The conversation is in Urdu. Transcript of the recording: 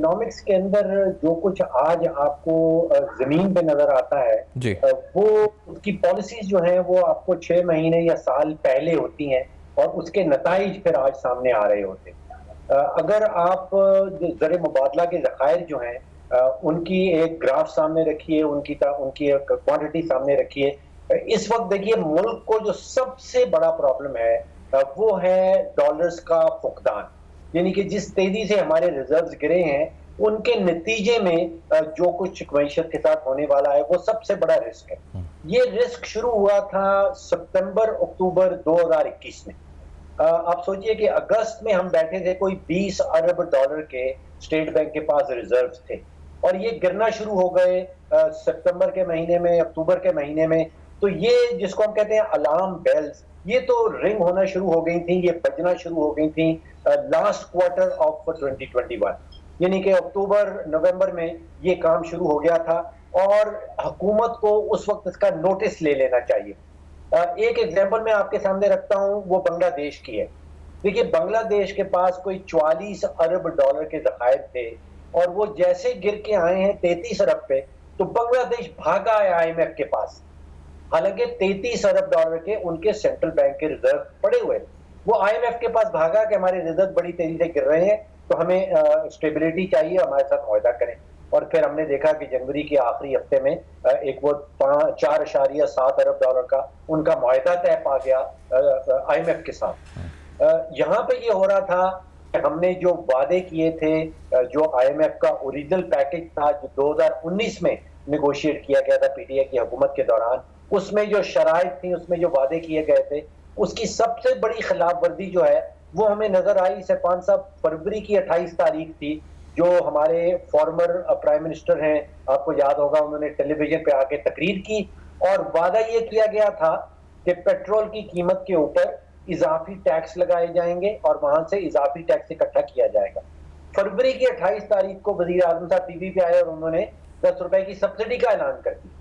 اکنامکس کے اندر جو کچھ آج آپ کو زمین پہ نظر آتا ہے، جی وہ اس کی پالیسیز جو ہیں وہ آپ کو 6 مہینے یا سال پہلے ہوتی ہیں، اور اس کے نتائج پھر آج سامنے آ رہے ہوتے ہیں۔ اگر آپ جو زر مبادلہ کے ذخائر جو ہیں ان کی ایک گراف سامنے رکھیے، ان کی ایک کوانٹٹی سامنے رکھیے۔ اس وقت دیکھیے ملک کو جو سب سے بڑا پرابلم ہے وہ ہے ڈالرز کا فقدان، یعنی کہ جس تیزی سے ہمارے ریزروز گرے ہیں ان کے نتیجے میں جو کچھ معیشت کے ساتھ ہونے والا ہے وہ سب سے بڑا رسک ہے۔ یہ رسک شروع ہوا تھا ستمبر اکتوبر 2021 میں۔ آپ سوچئے کہ اگست میں ہم بیٹھے تھے، کوئی 20 ارب ڈالر کے اسٹیٹ بینک کے پاس ریزروز تھے، اور یہ گرنا شروع ہو گئے ستمبر کے مہینے میں، اکتوبر کے مہینے میں۔ تو یہ جس کو ہم کہتے ہیں الارم بیلز، یہ تو رنگ ہونا شروع ہو گئی تھیں، یہ بجنا شروع ہو گئی تھیں لاسٹ کوارٹر آف 2021، یعنی کہ اکتوبر نومبر میں یہ کام شروع ہو گیا تھا، اور حکومت کو اس وقت اس کا نوٹس لے لینا چاہیے۔ ایک ایگزامپل میں آپ کے سامنے رکھتا ہوں، وہ بنگلہ دیش کی ہے۔ دیکھیے بنگلہ دیش کے پاس کوئی 44 ارب ڈالر کے ذخائر تھے، اور وہ جیسے گر کے آئے ہیں 33 ارب پہ، تو بنگلہ دیش بھاگا ہے آئی ایم ایف کے پاس، حالانکہ 33 ارب ڈالر کے ان کے سینٹرل بینک کے ریزرو پڑے ہوئے تھے۔ وہ آئی ایم ایف کے پاس بھاگا کہ ہمارے ریزرو بڑی تیزی سے گر رہے ہیں، تو ہمیں اسٹیبلٹی چاہیے، ہمارے ساتھ معاہدہ کریں۔ اور پھر ہم نے دیکھا کہ جنوری کے آخری ہفتے میں ایک وہ 4.7 ارب ڈالر کا ان کا معاہدہ طے پا گیا آئی ایم ایف کے ساتھ۔ یہاں پہ یہ ہو رہا تھا کہ ہم نے جو وعدے کیے تھے، جو آئی ایم ایف کا اوریجنل پیکج تھا جو 2019 میں نیگوشیٹ کیا گیا تھا پی ٹی آئی کی حکومت کے دوران، اس میں جو شرائط تھیں، اس میں جو وعدے کیے گئے تھے، اس کی سب سے بڑی خلاف ورزی جو ہے وہ ہمیں نظر آئی سرفان صاحب فروری کی 28 تاریخ تھی، جو ہمارے فارمر پرائم منسٹر ہیں، آپ کو یاد ہوگا انہوں نے ٹیلی ویژن پہ آ کے تقریر کی، اور وعدہ یہ کیا گیا تھا کہ پیٹرول کی قیمت کے اوپر اضافی ٹیکس لگائے جائیں گے، اور وہاں سے اضافی ٹیکس اکٹھا کیا جائے گا۔ فروری کی 28 تاریخ کو وزیر اعظم صاحب ٹی وی پہ آئے اور انہوں نے 10 روپے کی سبسڈی کا اعلان کر دیا۔